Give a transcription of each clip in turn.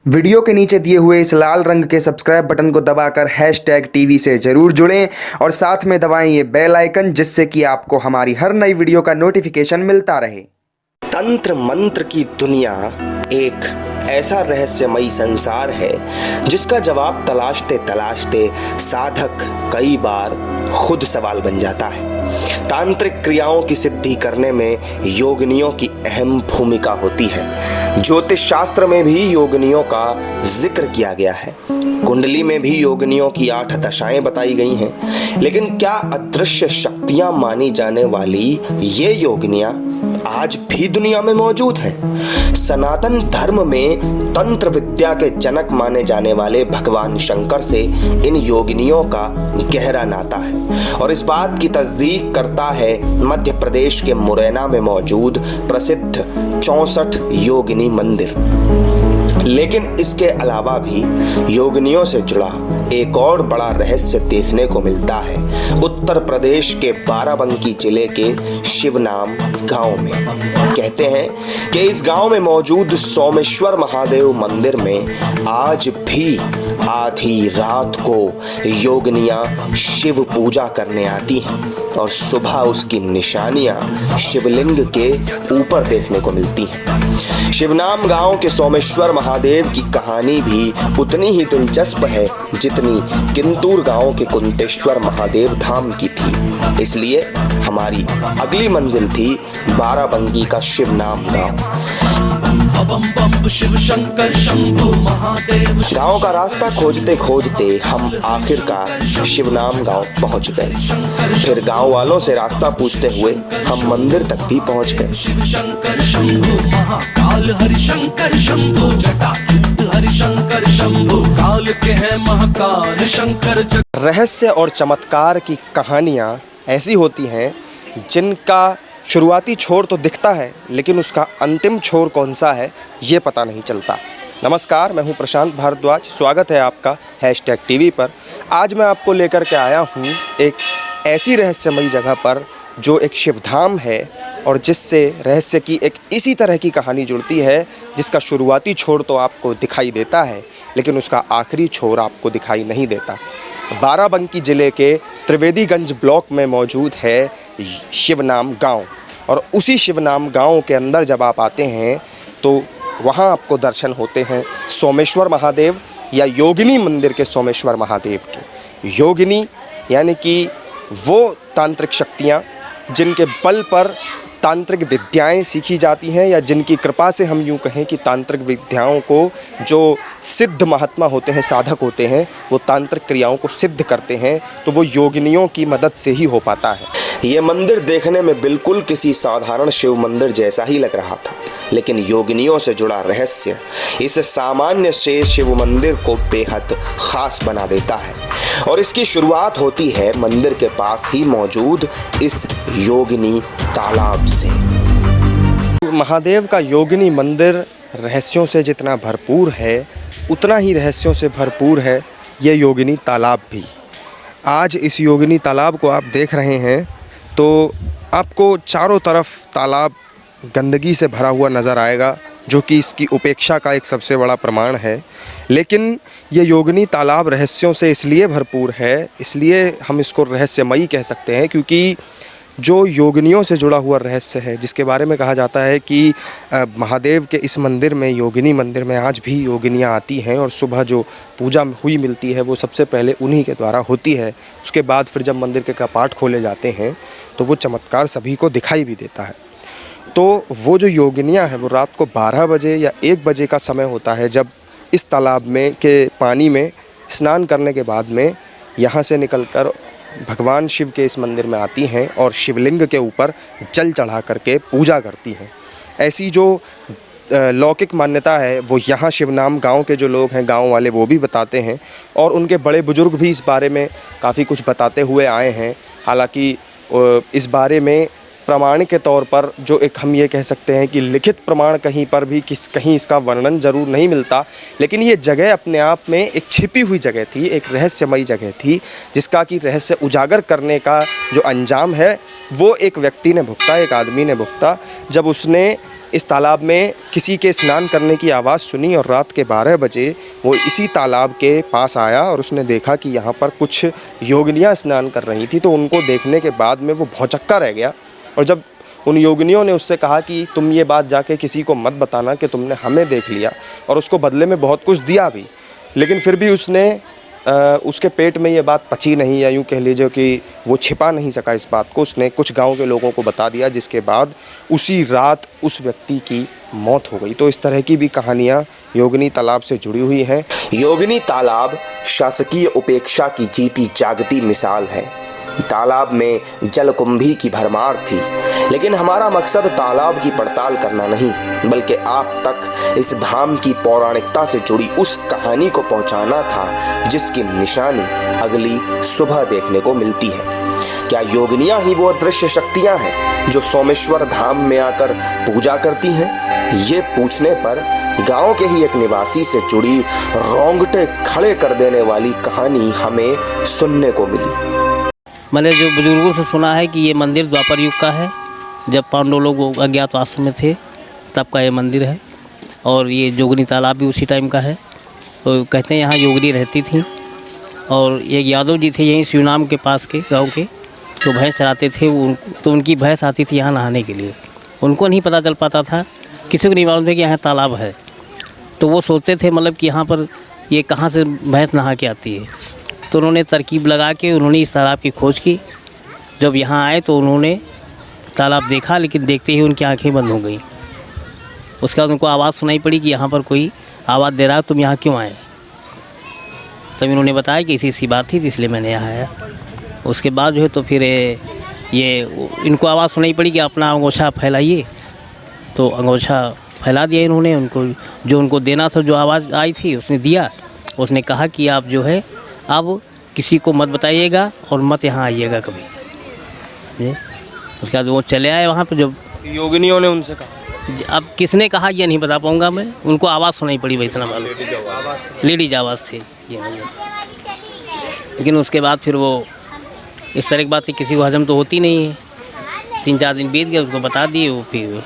Video के नीचे दिए हुए इस लाल रंग के सब्सक्राइब बटन को दबाकर #टीवी से जरूर जुड़ें और साथ में दबाएं ये बेल आइकन, जिससे कि आपको हमारी हर नई वीडियो का नोटिफिकेशन मिलता रहे। तंत्र मंत्र की दुनिया एक ऐसा रहस्यमयी संसार है जिसका जवाब तलाशते तलाशते साधक कई बार खुद सवाल बन जाता है। तांत्रिक क्रियाओं की सिद्धि करने में योगिनियों की अहम भूमिका होती है। ज्योतिष शास्त्र में भी योगिनियों का जिक्र किया गया है। कुंडली में भी योगिनियों की 8 दशाएं बताई गई हैं। लेकिन क्या अदृश्य शक्तियां मानी जाने वाली ये योगिनियां आज भी दुनिया में मौजूद हैं? सनातन धर्म में तंत्र विद्या के जनक माने जाने वाले भगवान शंकर से इन योगिनियों का गहरा नाता है और इस बात की तस्दीक करता है मध्य प्रदेश के मुरैना में मौजूद प्रसिद्ध 64 योगिनी मंदिर। लेकिन इसके अलावा भी योगिनियों से जुड़ा एक और बड़ा रहस्य देखने को मिलता है उत्तर प्रदेश के बाराबंकी जिले के शिवनाम गांव में। कहते हैं कि इस गांव में मौजूद सोमेश्वर महादेव मंदिर में आज भी आधी रात को योगिनियां शिव पूजा करने आती हैं और सुबह उसकी निशानियां शिवलिंग के ऊपर देखने को मिलती हैं। शिवनाम गांव के सोमेश्वर महादेव की कहानी भी उतनी ही दिलचस्प है जितनी किंतूर गांव के कुंतेश्वर महादेव धाम की थी। इसलिए हमारी अगली मंजिल थी बाराबंकी का शिवनाम गांव। गांव का रास्ता खोजते खोजते हम आखिरकार शिवनाम गांव पहुंच गए। फिर गांव वालों से रास्ता पूछते हुए हम मंदिर तक भी पहुंच गए। रहस्य और चमत्कार की कहानियां ऐसी होती हैं जिनका शुरुआती छोर तो दिखता है, लेकिन उसका अंतिम छोर कौन सा है ये पता नहीं चलता। नमस्कार, मैं हूं प्रशांत भारद्वाज। स्वागत है आपका #टीवी पर। आज मैं आपको लेकर के आया हूं एक ऐसी रहस्यमयी जगह पर जो एक शिवधाम है और जिससे रहस्य की एक इसी तरह की कहानी जुड़ती है जिसका शुरुआती छोर तो आपको दिखाई देता है, लेकिन उसका आखिरी छोर आपको दिखाई नहीं देता। बाराबंकी ज़िले के त्रिवेदीगंज ब्लॉक में मौजूद है शिवनाम गांव और उसी शिवनाम गांव के अंदर जब आप आते हैं तो वहां आपको दर्शन होते हैं सोमेश्वर महादेव या योगिनी मंदिर के सोमेश्वर महादेव के। योगिनी यानी कि वो तांत्रिक शक्तियां जिनके बल पर तांत्रिक विद्याएं सीखी जाती हैं या जिनकी कृपा से हम यूँ कहें कि तांत्रिक विद्याओं को जो सिद्ध महात्मा होते हैं, साधक होते हैं, वो तांत्रिक क्रियाओं को सिद्ध करते हैं, तो वो योगिनियों की मदद से ही हो पाता है। ये मंदिर देखने में बिल्कुल किसी साधारण शिव मंदिर जैसा ही लग रहा था, लेकिन योगिनियों से जुड़ा रहस्य इस सामान्य से शिव मंदिर को बेहद खास बना देता है और इसकी शुरुआत होती है मंदिर के पास ही मौजूद इस योगिनी तालाब से। महादेव का योगिनी मंदिर रहस्यों से जितना भरपूर है, उतना ही रहस्यों से भरपूर है ये योगिनी तालाब भी। आज इस योगिनी तालाब को आप देख रहे हैं तो आपको चारों तरफ तालाब गंदगी से भरा हुआ नज़र आएगा, जो कि इसकी उपेक्षा का एक सबसे बड़ा प्रमाण है। लेकिन ये योगिनी तालाब रहस्यों से इसलिए भरपूर है, इसलिए हम इसको रहस्यमयी कह सकते हैं, क्योंकि जो योगिनियों से जुड़ा हुआ रहस्य है, जिसके बारे में कहा जाता है कि महादेव के इस मंदिर में, योगिनी मंदिर में आज भी योगिनियाँ आती हैं और सुबह जो पूजा हुई मिलती है वो सबसे पहले उन्हीं के द्वारा होती है। उसके बाद फिर जब मंदिर के कपाट खोले जाते हैं तो वो चमत्कार सभी को दिखाई भी देता है। तो वो जो योगिनियाँ हैं वो रात को 12 बजे या 1 बजे का समय होता है जब इस तालाब में के पानी में स्नान करने के बाद में यहाँ से निकलकर भगवान शिव के इस मंदिर में आती हैं और शिवलिंग के ऊपर जल चढ़ा करके पूजा करती हैं। ऐसी जो लौकिक मान्यता है वो यहाँ शिवनाम गांव के जो लोग हैं, गांव वाले, वो भी बताते हैं और उनके बड़े बुजुर्ग भी इस बारे में काफ़ी कुछ बताते हुए आए हैं। हालांकि इस बारे में प्रमाण के तौर पर, जो एक हम ये कह सकते हैं कि लिखित प्रमाण कहीं पर भी कहीं इसका वर्णन ज़रूर नहीं मिलता, लेकिन ये जगह अपने आप में एक छिपी हुई जगह थी, एक रहस्यमयी जगह थी, जिसका कि रहस्य उजागर करने का जो अंजाम है वो एक व्यक्ति ने भुगता, एक आदमी ने भुगता, जब उसने इस तालाब में किसी के स्नान करने की आवाज़ सुनी और रात के 12 बजे वो इसी तालाब के पास आया और उसने देखा कि यहाँ पर कुछ योगिनियाँ स्नान कर रही थी। तो उनको देखने के बाद में वो भौंचक्का रह गया, और जब उन योगिनियों ने उससे कहा कि तुम ये बात जाके किसी को मत बताना कि तुमने हमें देख लिया, और उसको बदले में बहुत कुछ दिया भी, लेकिन फिर भी उसके पेट में ये बात पची नहीं, या यूँ कह लीजिए कि वो छिपा नहीं सका इस बात को। उसने कुछ गांव के लोगों को बता दिया, जिसके बाद उसी रात उस व्यक्ति की मौत हो गई। तो इस तरह की भी कहानियाँ योगिनी तालाब से जुड़ी हुई हैं। योगिनी तालाब शासकीय उपेक्षा की जीती जागती मिसाल है। तालाब में जलकुंभी की भरमार थी, लेकिन हमारा मकसद तालाब की पड़ताल करना नहीं, बल्कि आप तक इस धाम की पौराणिकता से जुड़ी उस कहानी को पहुंचाना था जिसकी निशानी अगली सुबह देखने को मिलती है। क्या योगिनियां ही वो अदृश्य शक्तियां हैं जो सोमेश्वर धाम में आकर पूजा करती हैं? ये पूछने पर गांव के ही एक निवासी से जुड़ी रोंगटे खड़े कर देने वाली कहानी हमें सुनने को मिली। मैंने जो बुजुर्गों से सुना है कि ये मंदिर द्वापर युग का है, जब पांडव लोग अज्ञातवास में थे तब का ये मंदिर है, और ये जोगनी तालाब भी उसी टाइम का है। तो कहते हैं यहाँ योगिनी रहती थी, और एक यादव जी थे यहीं शिवनाम के पास के गांव के, तो भैंस चराते थे। तो उनकी भैंस आती थी यहाँ नहाने के लिए, उनको नहीं पता चल पाता था, किसी को नहीं मालूम था कि यहाँ तालाब है। तो वो सोचते थे मतलब कि यहाँ पर ये कहाँ से भैंस नहा के आती है। तो उन्होंने तरकीब लगा के उन्होंने इस तालाब की खोज की। जब यहाँ आए तो उन्होंने तालाब देखा, लेकिन देखते ही उनकी आंखें बंद हो गई। उसके बाद उनको आवाज़ सुनाई पड़ी कि यहाँ पर कोई आवाज़ दे रहा है, तुम यहाँ क्यों आए? तब इन्होंने बताया कि ऐसी बात थी, इसलिए मैंने यहाँ आया। उसके बाद जो है तो फिर ये इनको आवाज़ सुनाई पड़ी कि अपना अंगोछा फैलाइए। तो अंगोछा फैला दिया इन्होंने, उनको जो उनको देना था, जो आवाज़ आई थी उसने दिया। उसने कहा कि आप जो है अब किसी को मत बताइएगा और मत यहाँ आइएगा कभी। उसके बाद वो चले आए वहाँ पर। जब योगिनियों ने उनसे कहा, अब किसने कहा ये नहीं बता पाऊँगा मैं, उनको आवाज़ सुनाई पड़ी भाई, इतना मालूम, लेडीज आवाज़ थी ये। लेकिन उसके बाद फिर वो इस तरह की बात थी, किसी को हजम तो होती नहीं है। 3-4 दिन बीत गए, उसको बता दिए। वो फिर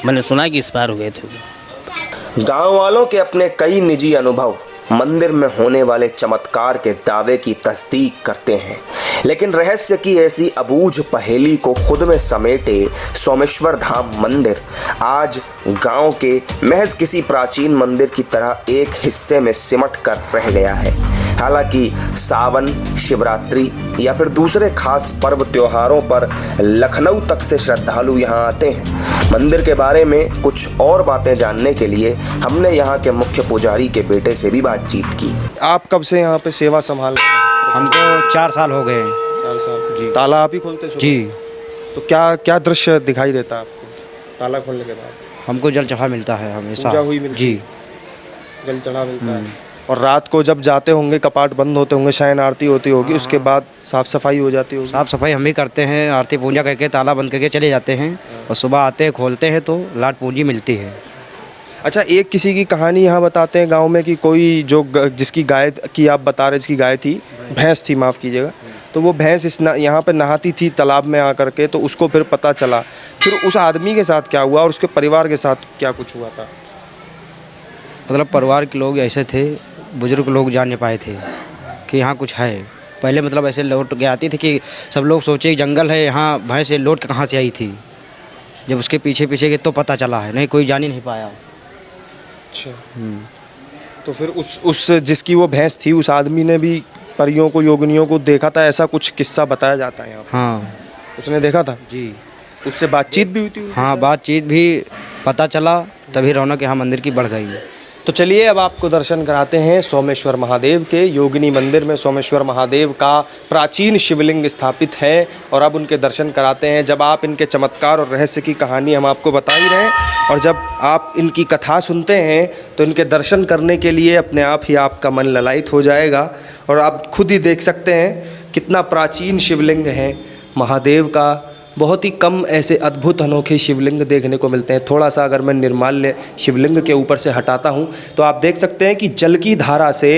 मैंने सुना कि इस पार हो गए थे। गाँव वालों के अपने कई निजी अनुभव मंदिर में होने वाले चमत्कार के दावे की तस्दीक करते हैं, लेकिन रहस्य की ऐसी अबूझ पहेली को खुद में समेटे सोमेश्वर धाम मंदिर आज गांव के महज किसी प्राचीन मंदिर की तरह एक हिस्से में सिमट कर रह गया है। हालांकि सावन, शिवरात्रि या फिर दूसरे खास पर्व त्योहारों पर लखनऊ तक से श्रद्धालु यहाँ आते हैं। मंदिर के बारे में कुछ और बातें जानने के लिए हमने यहाँ के मुख्य पुजारी के बेटे से भी बातचीत की। आप कब से यहाँ पे सेवा संभाल रहे हैं? हमको 4 साल हो गए। 4 साल जी। ताला आप ही खोलते हैं? जी। तो क्या क्या दृश्य दिखाई देता है आपको ताला खोलने के बाद? हमको जल चढ़ा मिलता है हमेशा। पूजा हुई मिलती जी, जल चढ़ा मिलता है। और रात को जब जाते होंगे, कपाट बंद होते होंगे, शयन आरती होती होगी, उसके बाद साफ़ सफाई हो जाती होगी? साफ़ सफाई हम ही करते हैं, आरती पूजा करके ताला बंद करके चले जाते हैं, और सुबह आते हैं, खोलते हैं तो लाट पूंजी मिलती है। अच्छा, एक किसी की कहानी यहाँ बताते हैं गांव में कि कोई जो जिसकी गाय की आप बता रहे, जिसकी गाय थी, भैंस थी माफ़ कीजिएगा, तो वो भैंस यहाँ पर नहाती थी तालाब में आकर के, तो उसको फिर पता चला। फिर उस आदमी के साथ क्या हुआ और उसके परिवार के साथ क्या कुछ हुआ था? मतलब परिवार के लोग ऐसे थे, बुजुर्ग लोग जान नहीं पाए थे कि यहाँ कुछ है। पहले मतलब ऐसे लौट के आती थी कि सब लोग सोचे जंगल है, यहाँ भैंस लौट के कहाँ से आई थी। जब उसके पीछे पीछे के तो पता चला है, नहीं कोई जान ही नहीं पाया। अच्छा। तो फिर उस जिसकी वो भैंस थी, उस आदमी ने भी परियों को, योगिनियों को देखा था, ऐसा कुछ किस्सा बताया जाता है यहाँ पर? हाँ, उसने देखा था जी। उससे बातचीत भी हुई थी? हाँ, बातचीत भी पता चला, तभी रौनक यहाँ मंदिर की बढ़ गई। तो चलिए अब आपको दर्शन कराते हैं सोमेश्वर महादेव के। योगिनी मंदिर में सोमेश्वर महादेव का प्राचीन शिवलिंग स्थापित है, और अब उनके दर्शन कराते हैं। जब आप इनके चमत्कार और रहस्य की कहानी हम आपको बता ही रहे हैं, और जब आप इनकी कथा सुनते हैं तो इनके दर्शन करने के लिए अपने आप ही आपका मन ललायित हो जाएगा। और आप खुद ही देख सकते हैं कितना प्राचीन शिवलिंग है महादेव का। बहुत ही कम ऐसे अद्भुत अनोखे शिवलिंग देखने को मिलते हैं। थोड़ा सा अगर मैं निर्माल्य शिवलिंग के ऊपर से हटाता हूँ तो आप देख सकते हैं कि जल की धारा से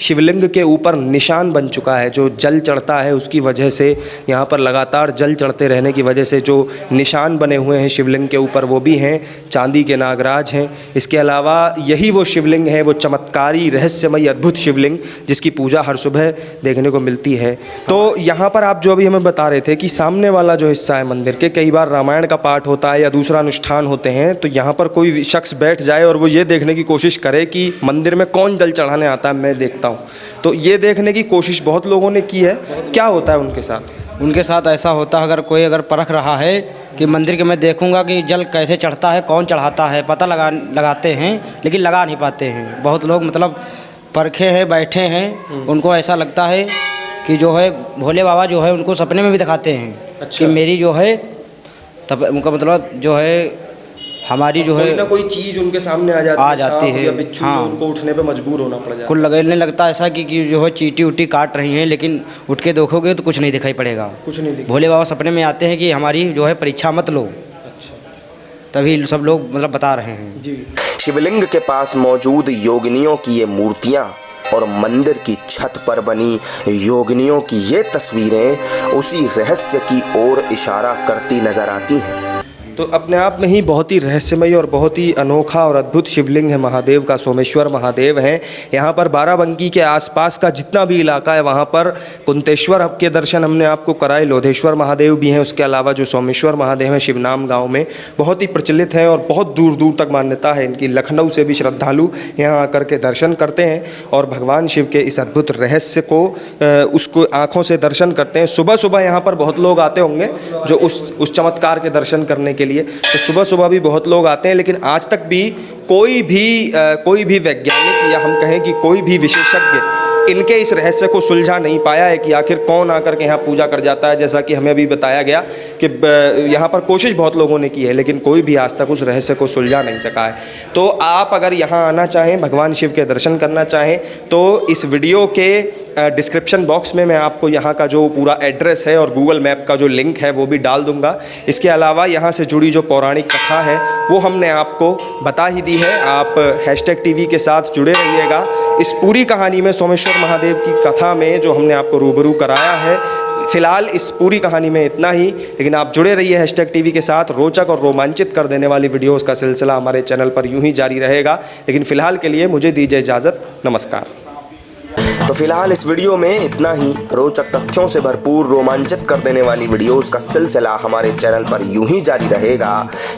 शिवलिंग के ऊपर निशान बन चुका है। जो जल चढ़ता है उसकी वजह से यहाँ पर लगातार जल चढ़ते रहने की वजह से जो निशान बने हुए हैं शिवलिंग के ऊपर वो भी हैं, चांदी के नागराज हैं। इसके अलावा यही वो शिवलिंग है, वो चमत्कारी रहस्यमयी अद्भुत शिवलिंग जिसकी पूजा हर सुबह देखने को मिलती है। तो यहाँ पर आप जो अभी हमें बता रहे थे कि सामने वाला जो हिस्सा है मंदिर के, कई बार रामायण का पाठ होता है या दूसरा अनुष्ठान होते हैं तो यहाँ पर कोई शख्स बैठ जाए और वो ये देखने की कोशिश करे कि मंदिर में कौन जल चढ़ाने आता है, मैं देखता हूँ। तो ये देखने की कोशिश बहुत लोगों ने की है। क्या होता है उनके साथ? उनके साथ ऐसा होता है, अगर कोई परख रहा है कि मंदिर के मैं देखूंगा कि जल कैसे चढ़ता है, कौन चढ़ाता है, पता लगाते हैं लेकिन लगा नहीं पाते हैं। बहुत लोग मतलब परखे हैं, बैठे हैं, उनको ऐसा लगता है कि जो है भोले बाबा जो है उनको सपने में भी दिखाते हैं। अच्छा। कि मेरी जो है तब उनका मतलब जो है हमारी जो है कोई ना कोई चीज़ उनके सामने आ जाती है या बिच्छू हाँ। जो उनको उठने पे मजबूर होना पड़ जाता है। कुल लगने लगता है ऐसा कि जो है चींटी उटी काट रही हैं, लेकिन उठ के देखोगे तो कुछ नहीं दिखाई पड़ेगा। कुछ नहीं दिखा। भोले बाबा सपने में आते हैं कि हमारी जो है परीक्षा मत लो। अच्छा। तभी सब लोग मतलब बता रहे हैं। जी। शिवलिंग के पास मौजूद योगिनियों की ये मूर्तियां और मंदिर की छत पर बनी योगिनियों की ये तस्वीरें उसी रहस्य की ओर इशारा करती नजर आती हैं। तो अपने आप में ही बहुत ही रहस्यमयी और बहुत ही अनोखा और अद्भुत शिवलिंग है महादेव का। सोमेश्वर महादेव हैं। यहाँ पर बाराबंकी के आसपास का जितना भी इलाका है वहाँ पर कुंतेश्वर के दर्शन हमने आपको कराए, लोधेश्वर महादेव भी हैं। उसके अलावा जो सोमेश्वर महादेव हैं शिवनाम गांव में बहुत ही प्रचलित हैं और बहुत दूर दूर तक मान्यता है इनकी। लखनऊ से भी श्रद्धालु यहाँ आकर के दर्शन करते हैं और भगवान शिव के इस अद्भुत रहस्य को उसको आँखों से दर्शन करते हैं। सुबह सुबह यहाँ पर बहुत लोग आते होंगे जो उस चमत्कार के दर्शन करने के लिए। तो सुबह सुबह भी बहुत लोग आते हैं, लेकिन आज तक भी कोई भी वैज्ञानिक या हम कहें कि कोई भी विशेषज्ञ इनके इस रहस्य को सुलझा नहीं पाया है कि आखिर कौन आकर के यहाँ पूजा कर जाता है। जैसा कि हमें अभी बताया गया कि यहाँ पर कोशिश बहुत लोगों ने की है लेकिन कोई भी आज तक उस रहस्य को सुलझा नहीं सका है। तो आप अगर यहाँ आना चाहें, भगवान शिव के दर्शन करना चाहें तो इस वीडियो के डिस्क्रिप्शन बॉक्स में मैं आपको यहाँ का जो पूरा एड्रेस है और गूगल मैप का जो लिंक है वो भी डाल दूँगा। इसके अलावा यहाँ से जुड़ी जो पौराणिक कथा है वो हमने आपको बता ही दी है। आप #TV के साथ जुड़े रहिएगा। इस पूरी कहानी में सोमेश्वर महादेव की कथा में जो हमने आपको रूबरू कराया है, फिलहाल इस पूरी कहानी में इतना ही, लेकिन आप जुड़े रहिए #TV के साथ। रोचक और रोमांचित कर देने वाली वीडियोस का सिलसिला हमारे चैनल पर यूं ही जारी रहेगा। लेकिन फ़िलहाल के लिए मुझे दीजिए इजाज़त। नमस्कार। तो फिलहाल इस वीडियो में इतना ही। रोचक तथ्यों से भरपूर रोमांचित कर देने वाली वीडियोस का सिलसिला हमारे चैनल पर यूं ही जारी रहेगा।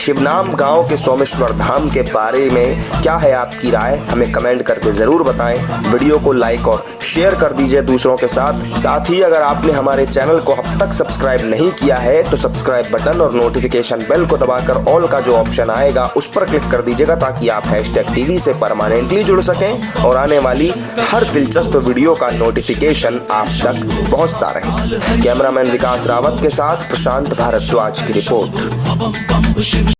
शिवनाम गांव के सोमेश्वर धाम के बारे में क्या है आपकी राय, हमें कमेंट करके ज़रूर बताएं। वीडियो को लाइक और शेयर कर दीजिए दूसरों के साथ ही अगर आपने हमारे चैनल को अब तक सब्सक्राइब नहीं किया है तो सब्सक्राइब बटन और नोटिफिकेशन बेल को दबाकर ऑल का जो ऑप्शन आएगा उस पर क्लिक कर दीजिएगा ताकि आप #TV से परमानेंटली जुड़ सकें और आने वाली हर दिलचस्प वीडियो का नोटिफिकेशन आप तक पहुंचता रहे। कैमरामैन विकास रावत के साथ प्रशांत भारद्वाज की रिपोर्ट।